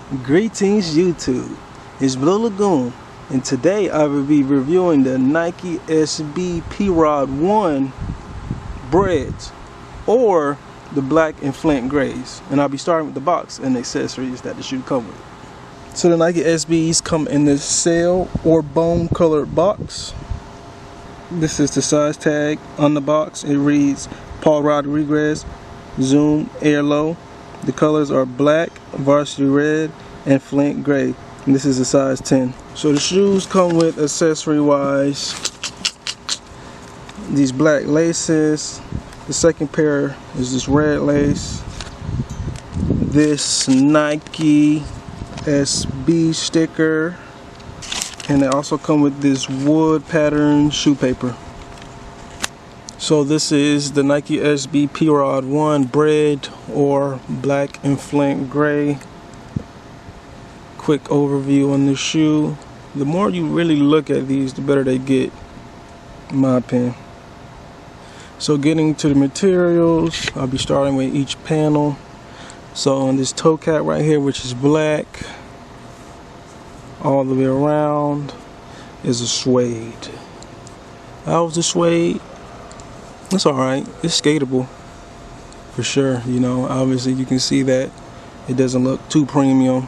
Greetings YouTube, it's Blue Lagoon, and today I will be reviewing the Nike SB P-Rod 1 Breds, or the black and Flint grays, and I'll be starting with the box and accessories that the shoe comes with. So the Nike SBs come in the sail or bone colored box. This is the size tag on the box. It reads Paul Rodriguez, Zoom Air Low. The colors are black, varsity red, and Flint gray. And this is a size 10. So the shoes come with accessory wise these black laces. The second pair is this red lace. This Nike SB sticker. And they also come with this wood pattern shoe paper. So this is the Nike SB P-Rod 1 Bred, or black and Flint gray. Quick overview on the shoe. The more you really look at these, the better they get, in my opinion. So getting to the materials, I'll be starting with each panel. So on this toe cap right here, which is black, all the way around is a suede. How's the suede? It's alright. It's skatable for sure. You know, obviously you can see that it doesn't look too premium,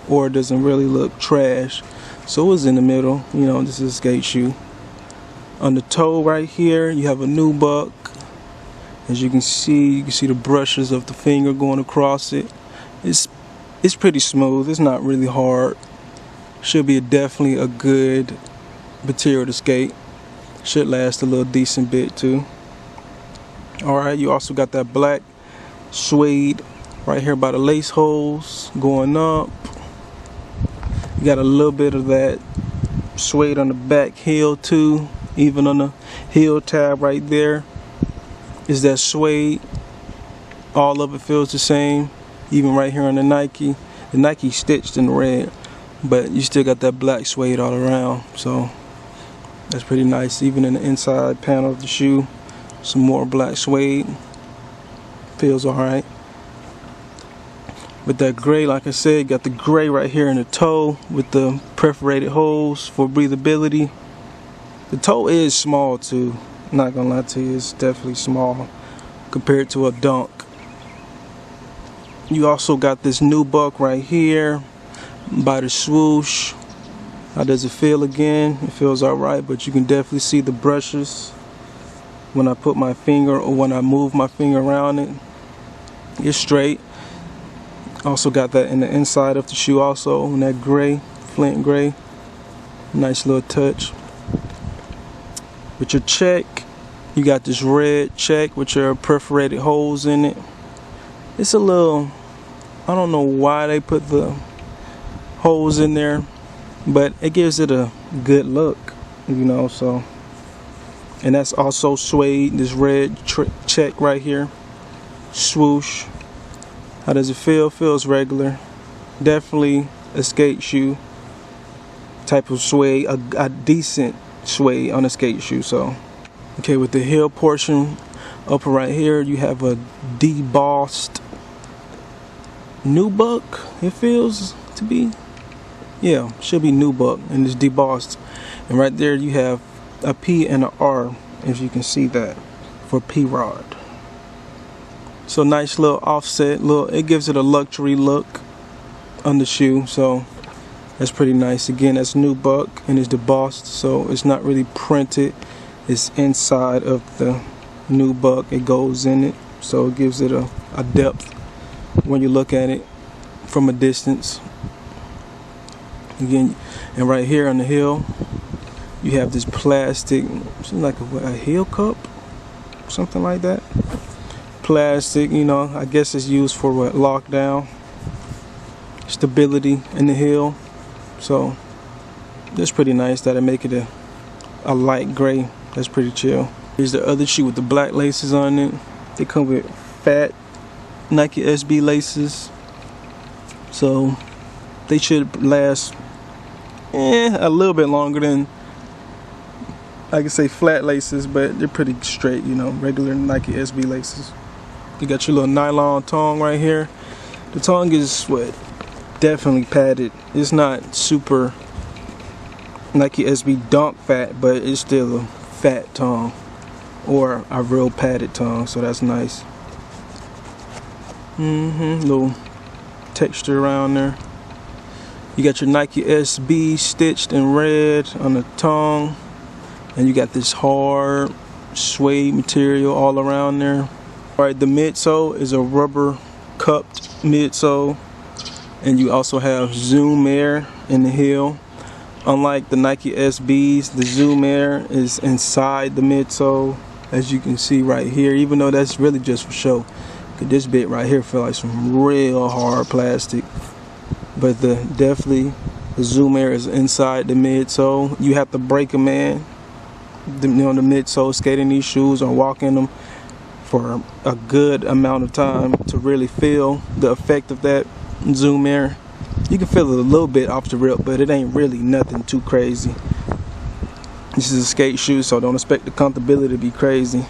or it doesn't really look trash. So it's in the middle. You know, this is a skate shoe. On the toe right here, you have a nubuck. As you can see the brushes of the finger going across it. It's pretty smooth. It's not really hard. Should be definitely a good material to skate. Should last a little decent bit too. Alright, you also got that black suede right here by the lace holes going up. You got a little bit of that suede on the back heel too. Even on the heel tab right there is that suede. All of it feels the same. Even right here on the Nike. The Nike stitched in red, but you still got that black suede all around. So that's pretty nice. Even in the inside panel of the shoe, some more black suede. Feels alright. With that gray, like I said, got the gray right here in the toe with the perforated holes for breathability. The toe is small too. Not gonna lie to you, it's definitely small compared to a dunk. You also got this nubuck right here by the swoosh. How does it feel again? It feels alright, but you can definitely see the brushes when I put my finger, or when I move my finger around it. It's straight. Also got that in the inside of the shoe also, in that gray, Flint gray. Nice little touch. With your check, you got this red check with your perforated holes in it. It's a little, I don't know why they put the holes in there, but it gives it a good look, you know. So, and that's also suede, this red check right here. Swoosh. How does it feel? Feels regular. Definitely a skate shoe type of suede, a decent suede on a skate shoe. So, okay, with the heel portion up right here, you have a debossed nubuck. It feels to be, yeah, should be nubuck, and it's debossed. And right there you have a P and an R, if you can see that, for P-Rod. So nice little offset, it gives it a luxury look on the shoe. So that's pretty nice. Again, that's nubuck and it's debossed, so it's not really printed. It's inside of the nubuck. It goes in it, so it gives it a depth when you look at it from a distance. Again, and right here on the heel, you have this plastic, seems like a heel cup, something like that. Plastic, you know, I guess it's used for what, lockdown, stability in the heel. So that's pretty nice that I make it a light gray. That's pretty chill. Here's the other shoe with the black laces on it. They come with fat Nike SB laces, so they should last a little bit longer than, I can say, flat laces, but they're pretty straight, you know, regular Nike SB laces. You got your little nylon tongue right here. The tongue is what, definitely padded. It's not super Nike SB Dunk fat, but it's still a fat tongue, or a real padded tongue, so that's nice. Little texture around there. You got your Nike SB stitched in red on the tongue, and you got this hard suede material all around there. Alright, the midsole is a rubber cupped midsole, and you also have Zoom Air in the heel. Unlike the Nike SBs, the Zoom Air is inside the midsole, as you can see right here, even though that's really just for show. This bit right here feel like some real hard plastic, but definitely the Zoom Air is inside the midsole. You have to break them in, the midsole, skating these shoes or walking them for a good amount of time to really feel the effect of that Zoom Air. You can feel it a little bit off the rip, but it ain't really nothing too crazy. This is a skate shoe, so don't expect the comfortability to be crazy.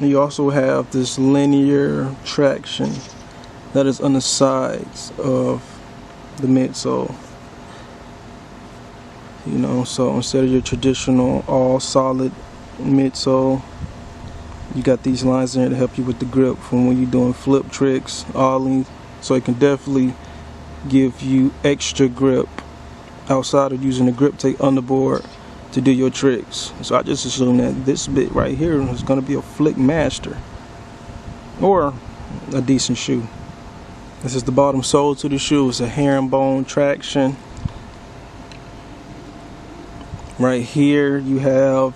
You also have this linear traction that is on the sides of the midsole. You know, so instead of your traditional all solid midsole, you got these lines in there to help you with the grip from when you're doing flip tricks, ollie, so it can definitely give you extra grip outside of using the grip tape underboard to do your tricks. So I just assume that this bit right here is going to be a flick master or a decent shoe. This is the bottom sole to the shoe. It's a herringbone traction. Right here you have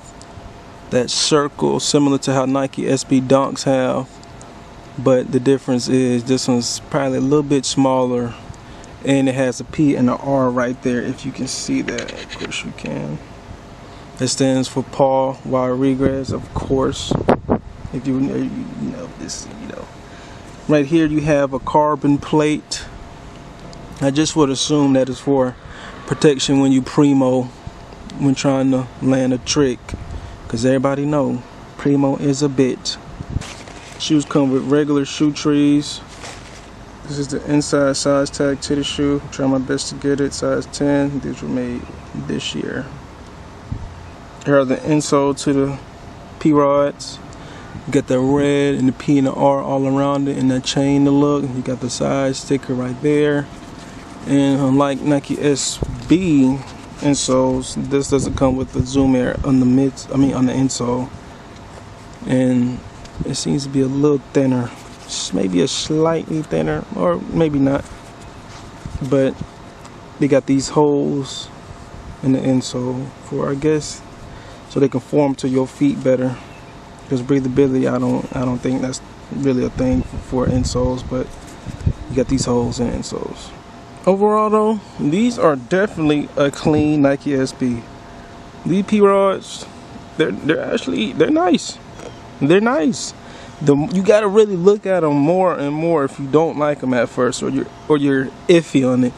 that circle similar to how Nike SB Dunks have, but the difference is this one's probably a little bit smaller, and it has a P and an R right there, if you can see that. Of course you can. It stands for Paul Rodriguez, of course. If you know this, you know. Right here you have a carbon plate. I just would assume that is for protection when you primo, when trying to land a trick, because everybody know primo is a bitch. Shoes come with regular shoe trees. This is the inside size tag to the shoe. I'm trying my best to get it, size 10. These were made this year. Here are the insole to the P-rods. You got the red and the P and the R all around it, and that chain to look. You got the size sticker right there. And unlike Nike SB insoles, this doesn't come with the Zoom Air on the on the insole. And it seems to be a little thinner. Maybe a slightly thinner, or maybe not. But they got these holes in the insole for, I guess, so they can form to your feet better. Because breathability, I don't think that's really a thing for insoles, but you got these holes in insoles. Overall though, these are definitely a clean Nike SB. These P-rods, they're nice. They're nice. You gotta really look at them more and more if you don't like them at first, or you're iffy on it,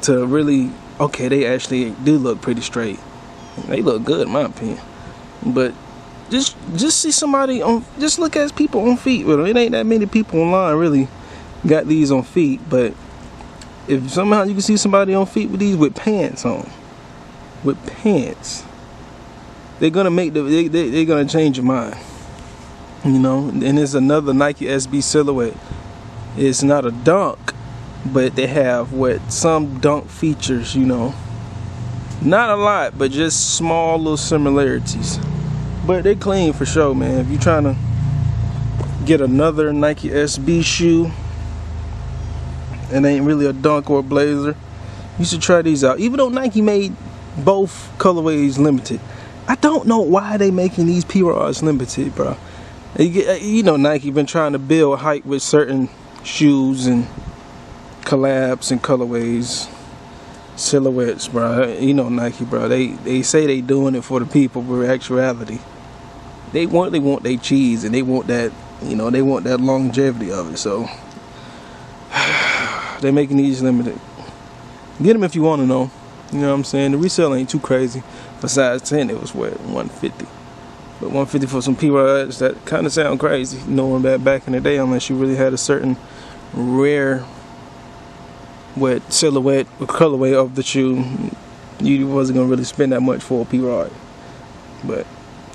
to really, okay, they actually do look pretty straight. They look good in my opinion. But just see somebody on, just look at people on feet with them. It ain't that many people online really got these on feet, but if somehow you can see somebody on feet with these with pants on, they're gonna they're gonna change your mind. You know, and it's another Nike SB silhouette. It's not a dunk, but they have some dunk features, you know. Not a lot, but just small little similarities. But they're clean for sure, man. If you're trying to get another Nike SB shoe, and ain't really a dunk or a blazer, you should try these out. Even though Nike made both colorways limited, I don't know why they making these P-rods limited, bro. You know, Nike been trying to build hype with certain shoes and collabs and colorways, silhouettes, bro. You know Nike, bro. They say they doing it for the people, but in actuality, they want their cheese, and they want that, you know, they want that longevity of it. So they're making these limited. Get them if you want to know. You know what I'm saying? The resale ain't too crazy. For size 10, it was what, $150. But $150 for some P-rods, that kind of sound crazy, knowing that back in the day, unless you really had a certain rare with silhouette, with colorway of the shoe, you wasn't gonna really spend that much for a P-Rod. But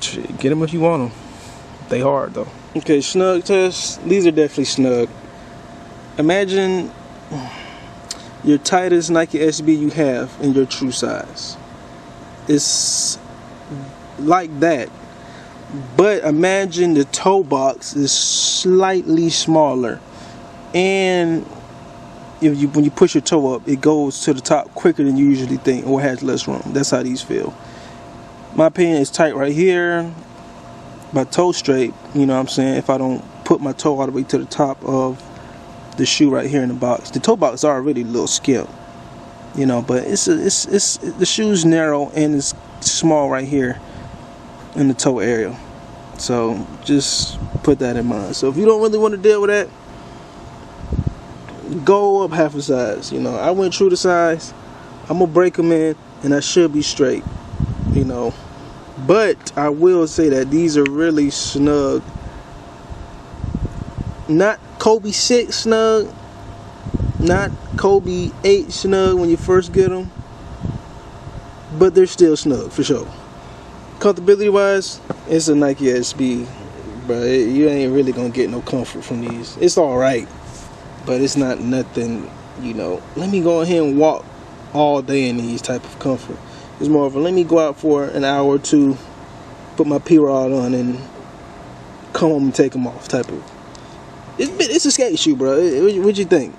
shit, get them if you want them. They hard though. Okay, snug test. These are definitely snug. Imagine your tightest Nike SB you have in your true size. It's like that, but imagine the toe box is slightly smaller, and when you push your toe up, it goes to the top quicker than you usually think, or has less room. That's how these feel. My opinion is tight right here. My toe straight, you know what I'm saying, if I don't put my toe all the way to the top of the shoe right here in the box. The toe box is already a little skimp, you know, but it's the shoe's narrow and it's small right here in the toe area. So just put that in mind. So if you don't really want to deal with that, go up half a size. You know, I went true to size. I'm gonna break them in and I should be straight, you know. But I will say that these are really snug. Not Kobe 6 snug, not Kobe 8 snug when you first get them, but they're still snug for sure. Comfortability wise, it's a Nike SB, but you ain't really gonna get no comfort from these. It's alright, but it's not nothing, you know. Let me go ahead and walk all day in these type of comfort. It's more of a let me go out for an hour or two, put my P-Rod on, and come home and take them off type of. It's a skate shoe, bro. What you think?